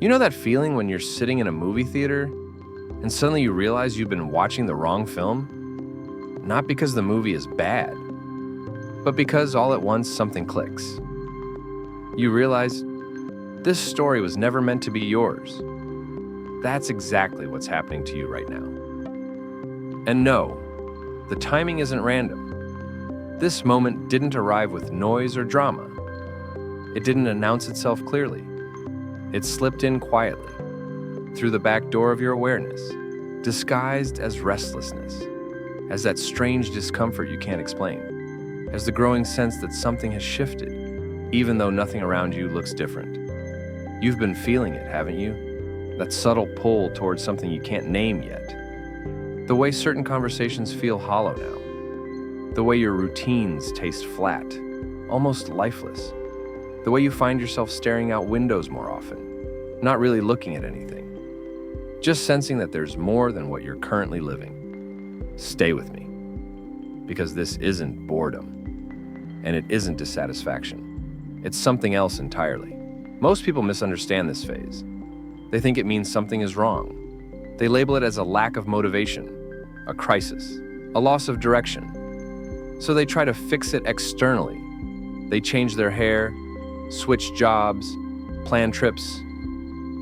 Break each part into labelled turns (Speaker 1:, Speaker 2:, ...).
Speaker 1: You know that feeling when you're sitting in a movie theater and suddenly you realize you've been watching the wrong film? Not because the movie is bad, but because all at once something clicks. You realize this story was never meant to be yours. That's exactly what's happening to you right now. And no, the timing isn't random. This moment didn't arrive with noise or drama. It didn't announce itself clearly. It slipped in quietly, through the back door of your awareness, disguised as restlessness, as that strange discomfort you can't explain, as the growing sense that something has shifted, even though nothing around you looks different. You've been feeling it, haven't you? That subtle pull towards something you can't name yet. The way certain conversations feel hollow now. The way your routines taste flat, almost lifeless. The way you find yourself staring out windows more often, not really looking at anything. Just sensing that there's more than what you're currently living. Stay with me, because this isn't boredom, and it isn't dissatisfaction. It's something else entirely. Most people misunderstand this phase. They think it means something is wrong. They label it as a lack of motivation, a crisis, a loss of direction. So they try to fix it externally. They change their hair, switch jobs, plan trips,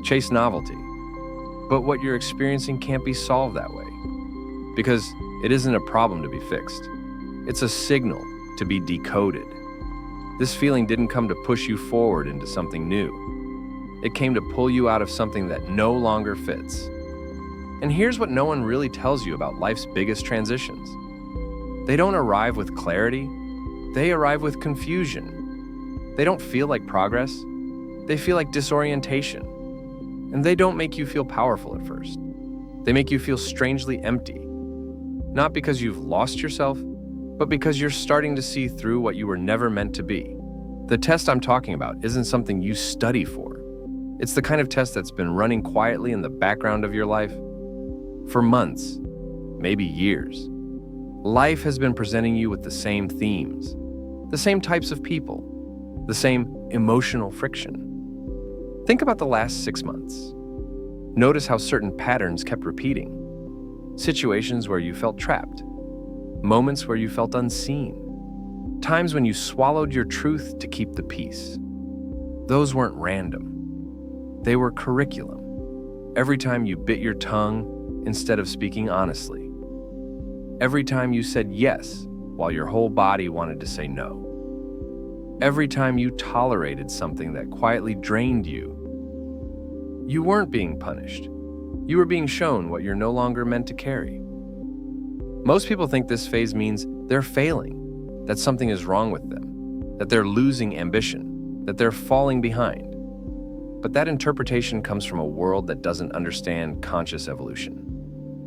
Speaker 1: chase novelty. But what you're experiencing can't be solved that way, because it isn't a problem to be fixed. It's a signal to be decoded. This feeling didn't come to push you forward into something new. It came to pull you out of something that no longer fits. And here's what no one really tells you about life's biggest transitions. They don't arrive with clarity. They arrive with confusion. They don't feel like progress. They feel like disorientation. And they don't make you feel powerful at first. They make you feel strangely empty. Not because you've lost yourself, but because you're starting to see through what you were never meant to be. The test I'm talking about isn't something you study for. It's the kind of test that's been running quietly in the background of your life for months, maybe years. Life has been presenting you with the same themes, the same types of people, the same emotional friction. Think about the last 6 months. Notice how certain patterns kept repeating. Situations where you felt trapped. Moments where you felt unseen. Times when you swallowed your truth to keep the peace. Those weren't random. They were curriculum. Every time you bit your tongue instead of speaking honestly. Every time you said yes while your whole body wanted to say no. Every time you tolerated something that quietly drained you. You weren't being punished. You were being shown what you're no longer meant to carry. Most people think this phase means they're failing, that something is wrong with them, that they're losing ambition, that they're falling behind. But that interpretation comes from a world that doesn't understand conscious evolution.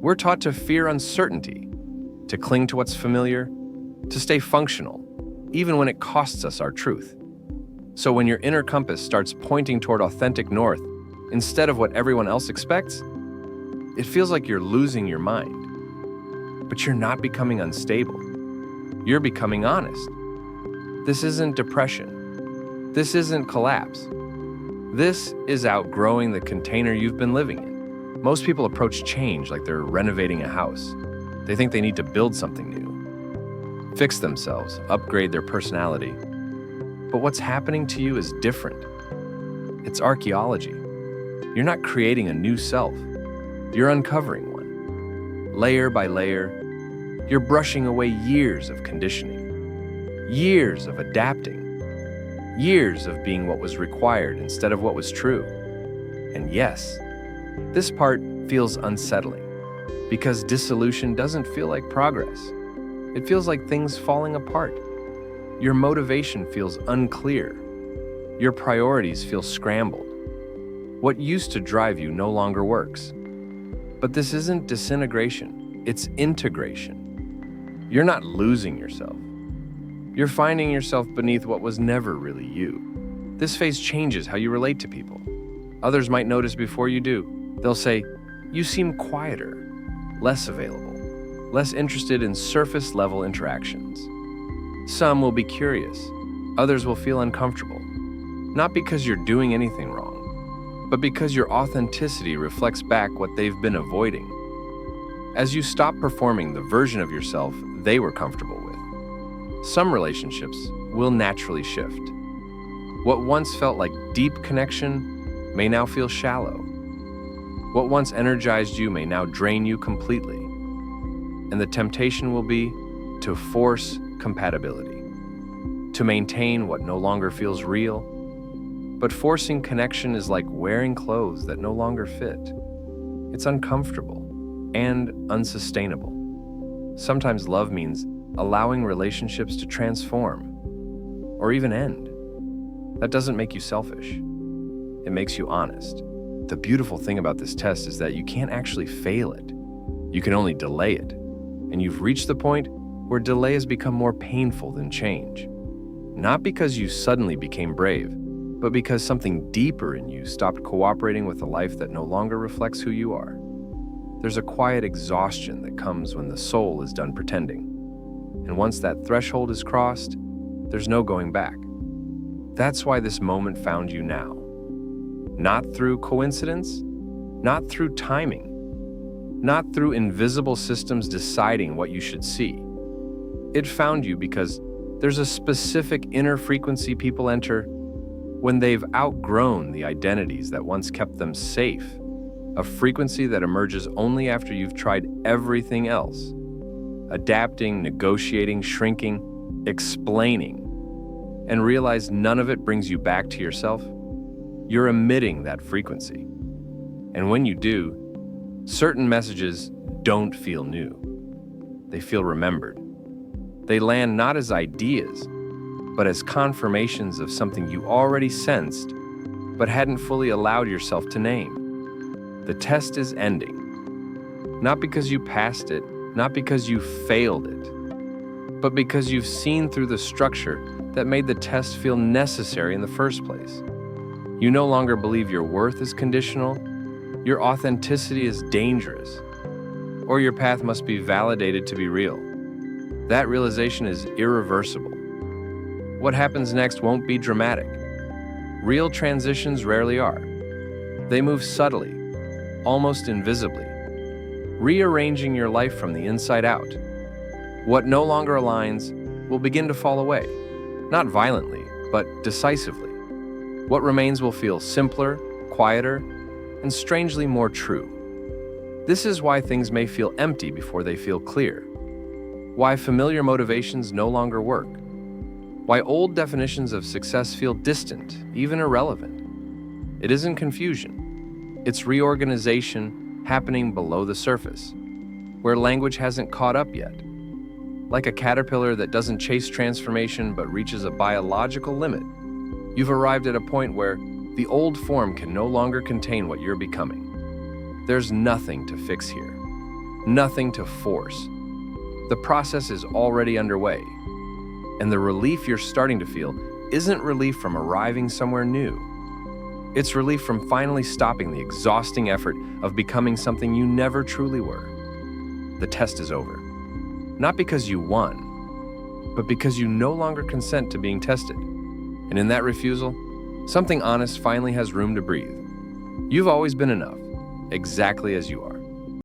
Speaker 1: We're taught to fear uncertainty, to cling to what's familiar, to stay functional, even when it costs us our truth. So when your inner compass starts pointing toward authentic north instead of what everyone else expects, it feels like you're losing your mind. But you're not becoming unstable. You're becoming honest. This isn't depression. This isn't collapse. This is outgrowing the container you've been living in. Most people approach change like they're renovating a house. They think they need to build something new, fix themselves, upgrade their personality. But what's happening to you is different. It's archaeology. You're not creating a new self. You're uncovering one. Layer by layer, you're brushing away years of conditioning, years of adapting, years of being what was required instead of what was true. And yes, this part feels unsettling because dissolution doesn't feel like progress. It feels like things falling apart. Your motivation feels unclear. Your priorities feel scrambled. What used to drive you no longer works. But this isn't disintegration, it's integration. You're not losing yourself. You're finding yourself beneath what was never really you. This phase changes how you relate to people. Others might notice before you do. They'll say, "You seem quieter, less available, less interested in surface-level interactions." Some will be curious. Others will feel uncomfortable. Not because you're doing anything wrong, but because your authenticity reflects back what they've been avoiding. As you stop performing the version of yourself they were comfortable with, some relationships will naturally shift. What once felt like deep connection may now feel shallow. What once energized you may now drain you completely. And the temptation will be to force compatibility, to maintain what no longer feels real. But forcing connection is like wearing clothes that no longer fit. It's uncomfortable and unsustainable. Sometimes love means allowing relationships to transform or even end. That doesn't make you selfish. It makes you honest. The beautiful thing about this test is that you can't actually fail it. You can only delay it. And you've reached the point where delay has become more painful than change. Not because you suddenly became brave, but because something deeper in you stopped cooperating with a life that no longer reflects who you are. There's a quiet exhaustion that comes when the soul is done pretending. And once that threshold is crossed, there's no going back. That's why this moment found you now. Not through coincidence, not through timing, not through invisible systems deciding what you should see. It found you because there's a specific inner frequency people enter when they've outgrown the identities that once kept them safe, a frequency that emerges only after you've tried everything else, adapting, negotiating, shrinking, explaining, and realize none of it brings you back to yourself. You're emitting that frequency. And when you do, certain messages don't feel new. They feel remembered. They land not as ideas, but as confirmations of something you already sensed, but hadn't fully allowed yourself to name. The test is ending. Not because you passed it, not because you failed it, but because you've seen through the structure that made the test feel necessary in the first place. You no longer believe your worth is conditional, your authenticity is dangerous, or your path must be validated to be real. That realization is irreversible. What happens next won't be dramatic. Real transitions rarely are. They move subtly, almost invisibly, rearranging your life from the inside out. What no longer aligns will begin to fall away, not violently, but decisively. What remains will feel simpler, quieter, and strangely more true. This is why things may feel empty before they feel clear. Why familiar motivations no longer work. Why old definitions of success feel distant, even irrelevant. It isn't confusion. It's reorganization happening below the surface, where language hasn't caught up yet. Like a caterpillar that doesn't chase transformation but reaches a biological limit, you've arrived at a point where the old form can no longer contain what you're becoming. There's nothing to fix here, nothing to force. The process is already underway, and the relief you're starting to feel isn't relief from arriving somewhere new. It's relief from finally stopping the exhausting effort of becoming something you never truly were. The test is over. Not because you won, but because you no longer consent to being tested. And in that refusal, something honest finally has room to breathe. You've always been enough, exactly as you are.